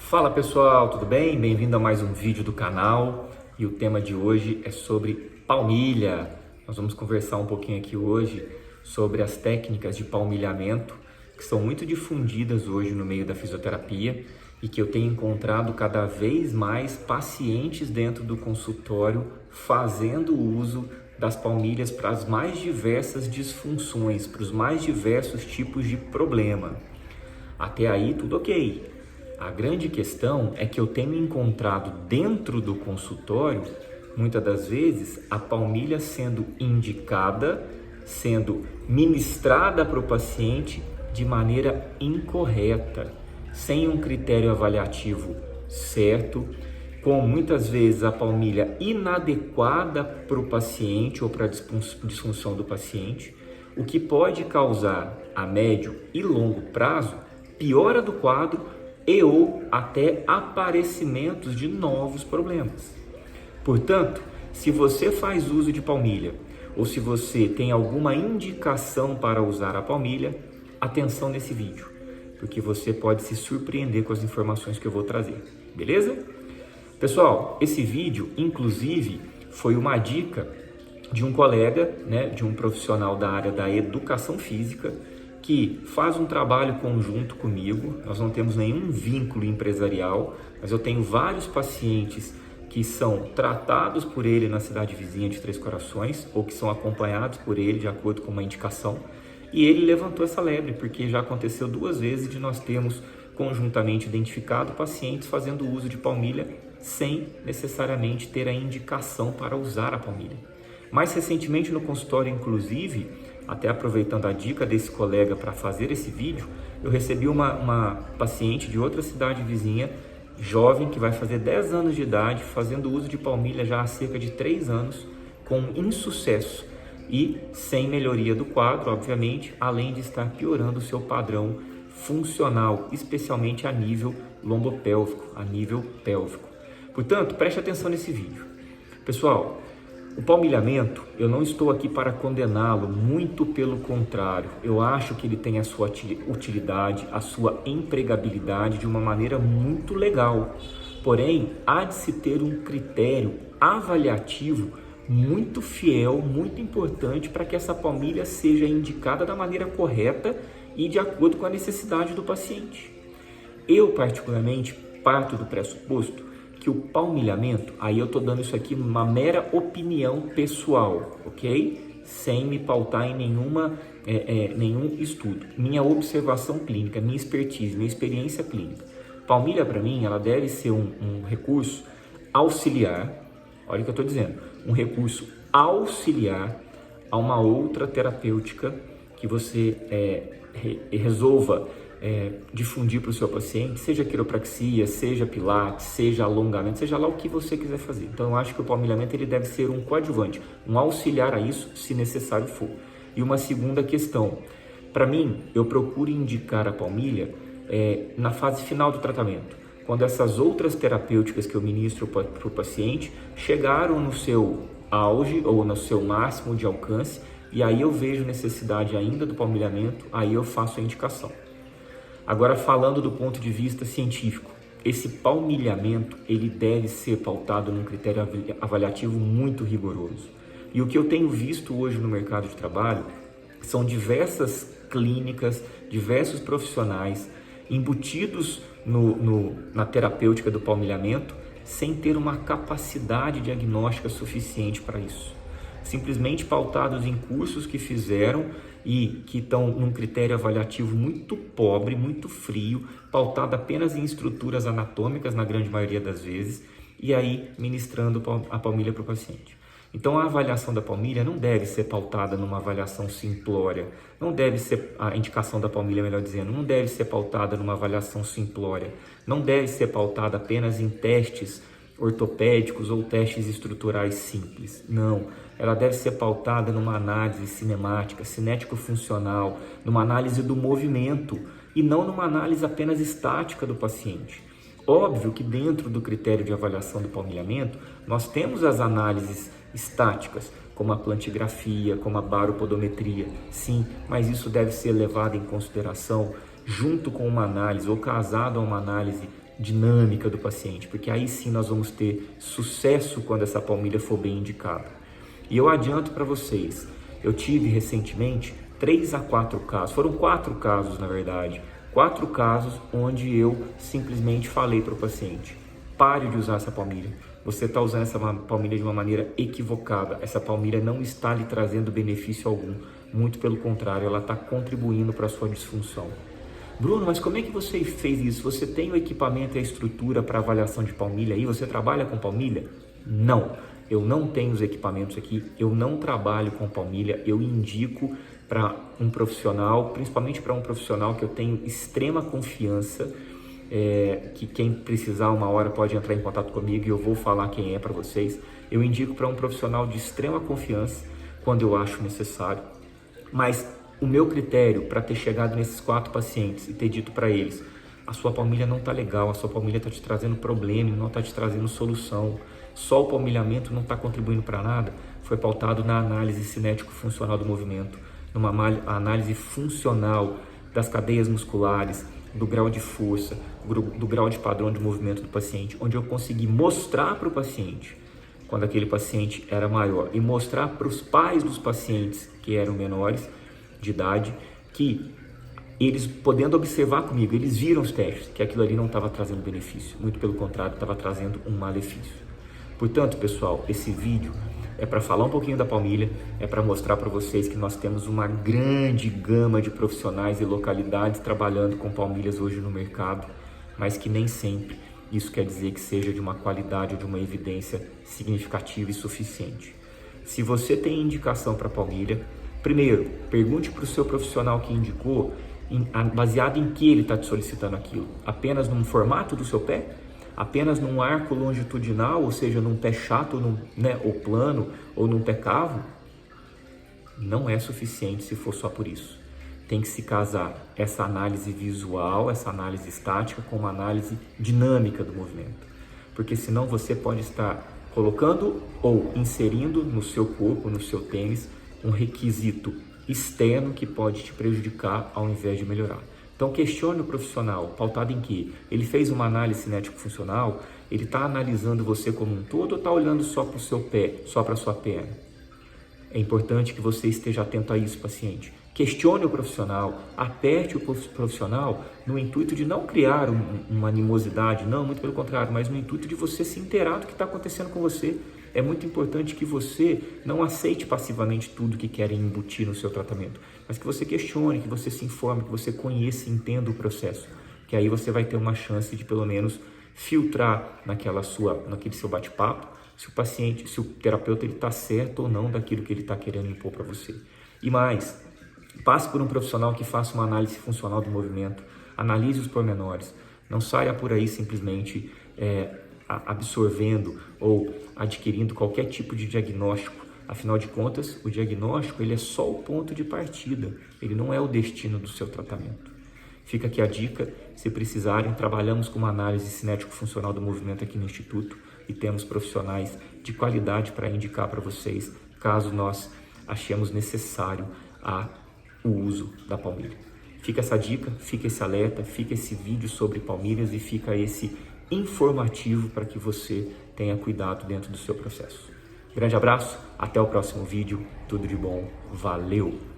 Fala pessoal, tudo bem? Bem-vindo a mais um vídeo do canal e o tema de hoje é sobre palmilha. Nós vamos conversar um pouquinho aqui hoje sobre as técnicas de palmilhamento que são muito difundidas hoje no meio da fisioterapia e que eu tenho encontrado cada vez mais pacientes dentro do consultório fazendo uso das palmilhas para as mais diversas disfunções, para os mais diversos tipos de problema. Até aí tudo ok. A grande questão é que eu tenho encontrado dentro do consultório, muitas das vezes, a palmilha sendo indicada, sendo ministrada para o paciente de maneira incorreta, sem um critério avaliativo certo, com muitas vezes a palmilha inadequada para o paciente ou para a disfunção do paciente, o que pode causar a médio e longo prazo piora do quadro e ou até aparecimentos de novos problemas. Portanto, se você faz uso de palmilha ou se você tem alguma indicação para usar a palmilha, atenção nesse vídeo, porque você pode se surpreender com as informações que eu vou trazer, beleza? Pessoal, esse vídeo, inclusive, foi uma dica de um colega, de um profissional da área da educação física, que faz um trabalho conjunto comigo. Nós não temos nenhum vínculo empresarial, mas eu tenho vários pacientes que são tratados por ele na cidade vizinha de Três Corações ou que são acompanhados por ele de acordo com uma indicação. E ele levantou essa lebre, porque já aconteceu 2 vezes de nós termos conjuntamente identificado pacientes fazendo uso de palmilha sem necessariamente ter a indicação para usar a palmilha. Mais recentemente no consultório, inclusive, até aproveitando a dica desse colega para fazer esse vídeo, eu recebi uma paciente de outra cidade vizinha, jovem, que vai fazer 10 anos de idade, fazendo uso de palmilha já há cerca de 3 anos, com insucesso e sem melhoria do quadro, obviamente, além de estar piorando o seu padrão funcional, especialmente a nível lombopélvico, a nível pélvico. Portanto, preste atenção nesse vídeo. Pessoal, o palmilhamento, eu não estou aqui para condená-lo, muito pelo contrário. Eu acho que ele tem a sua utilidade, a sua empregabilidade de uma maneira muito legal. Porém, há de se ter um critério avaliativo muito fiel, muito importante para que essa palmilha seja indicada da maneira correta e de acordo com a necessidade do paciente. Eu, particularmente, parto do pressuposto que o palmilhamento, aí eu estou dando isso aqui uma mera opinião pessoal, ok? Sem me pautar em nenhum estudo. Minha observação clínica, minha expertise, minha experiência clínica. Palmilha, para mim, ela deve ser um recurso auxiliar, olha o que eu estou dizendo, um recurso auxiliar a uma outra terapêutica que você resolva difundir para o seu paciente, seja quiropraxia, seja pilates, seja alongamento, seja lá o que você quiser fazer. Então eu acho que o palmilhamento ele deve ser um coadjuvante, um auxiliar a isso, se necessário for. E uma segunda questão, para mim, eu procuro indicar a palmilha na fase final do tratamento, quando essas outras terapêuticas que eu ministro para o paciente chegaram no seu auge ou no seu máximo de alcance, e aí eu vejo necessidade ainda do palmilhamento, aí eu faço a indicação. Agora, falando do ponto de vista científico, esse palmilhamento ele deve ser pautado num critério avaliativo muito rigoroso. E o que eu tenho visto hoje no mercado de trabalho são diversas clínicas, diversos profissionais embutidos na terapêutica do palmilhamento sem ter uma capacidade diagnóstica suficiente para isso. Simplesmente pautados em cursos que fizeram e que estão num critério avaliativo muito pobre, muito frio, pautado apenas em estruturas anatômicas na grande maioria das vezes, e aí ministrando a palmilha para o paciente. Então a avaliação da palmilha não deve ser pautada numa avaliação simplória, não deve ser, a indicação da palmilha, melhor dizendo, não deve ser pautada numa avaliação simplória, não deve ser pautada apenas em testes ortopédicos ou testes estruturais simples. Não, ela deve ser pautada numa análise cinemática, cinético-funcional, numa análise do movimento e não numa análise apenas estática do paciente. Óbvio que dentro do critério de avaliação do palmilhamento, nós temos as análises estáticas, como a plantigrafia, como a baropodometria, sim, mas isso deve ser levado em consideração junto com uma análise ou casado a uma análise dinâmica do paciente, porque aí sim nós vamos ter sucesso quando essa palmilha for bem indicada. E eu adianto para vocês, eu tive recentemente 3 a 4 casos, foram 4 casos na verdade, 4 casos onde eu simplesmente falei para o paciente: pare de usar essa palmilha, você está usando essa palmilha de uma maneira equivocada, essa palmilha não está lhe trazendo benefício algum, muito pelo contrário, ela está contribuindo para a sua disfunção. Bruno, mas como é que você fez isso? Você tem o equipamento e a estrutura para avaliação de palmilha aí? Você trabalha com palmilha? Não, eu não tenho os equipamentos aqui, eu não trabalho com palmilha, eu indico para um profissional, principalmente para um profissional que eu tenho extrema confiança, que quem precisar uma hora pode entrar em contato comigo e eu vou falar quem é para vocês. Eu indico para um profissional de extrema confiança quando eu acho necessário, mas o meu critério para ter chegado nesses 4 pacientes e ter dito para eles: a sua palmilha não está legal, a sua palmilha está te trazendo problema, não está te trazendo solução, só o palmilhamento não está contribuindo para nada, foi pautado na análise cinético-funcional do movimento, numa análise funcional das cadeias musculares, do grau de força, do grau de padrão de movimento do paciente, onde eu consegui mostrar para o paciente, quando aquele paciente era maior, e mostrar para os pais dos pacientes que eram menores de idade, que eles, podendo observar comigo, eles viram os testes, que aquilo ali não estava trazendo benefício, muito pelo contrário, estava trazendo um malefício. Portanto, pessoal, esse vídeo é para falar um pouquinho da palmilha, é para mostrar para vocês que nós temos uma grande gama de profissionais e localidades trabalhando com palmilhas hoje no mercado, mas que nem sempre isso quer dizer que seja de uma qualidade ou de uma evidência significativa e suficiente. Se você tem indicação para palmilha, primeiro, pergunte para o seu profissional que indicou, baseado em que ele está te solicitando aquilo. Apenas num formato do seu pé? Apenas num arco longitudinal, ou seja, num pé chato, ou plano, ou num pé cavo? Não é suficiente se for só por isso. Tem que se casar essa análise visual, essa análise estática com uma análise dinâmica do movimento. Porque senão você pode estar colocando ou inserindo no seu corpo, no seu tênis, um requisito externo que pode te prejudicar ao invés de melhorar. Então questione o profissional, pautado em que ele fez uma análise cinético-funcional, ele está analisando você como um todo ou está olhando só para o seu pé, só para a sua perna? É importante que você esteja atento a isso, paciente. Questione o profissional, aperte o profissional no intuito de não criar uma animosidade, não, muito pelo contrário, mas no intuito de você se inteirar do que está acontecendo com você. É muito importante que você não aceite passivamente tudo que querem embutir no seu tratamento, mas que você questione, que você se informe, que você conheça e entenda o processo, que aí você vai ter uma chance de pelo menos filtrar naquele seu bate-papo se o terapeuta está certo ou não daquilo que ele está querendo impor para você. E mais, passe por um profissional que faça uma análise funcional do movimento, analise os pormenores, não saia por aí simplesmente absorvendo ou adquirindo qualquer tipo de diagnóstico. Afinal de contas, o diagnóstico ele é só o ponto de partida, ele não é o destino do seu tratamento. Fica aqui a dica, se precisarem, trabalhamos com uma análise cinético-funcional do movimento aqui no Instituto e temos profissionais de qualidade para indicar para vocês, caso nós achemos necessário o uso da palmilha. Fica essa dica, fica esse alerta, fica esse vídeo sobre palmilhas e fica esse informativo para que você tenha cuidado dentro do seu processo. Grande abraço, até o próximo vídeo, tudo de bom, valeu!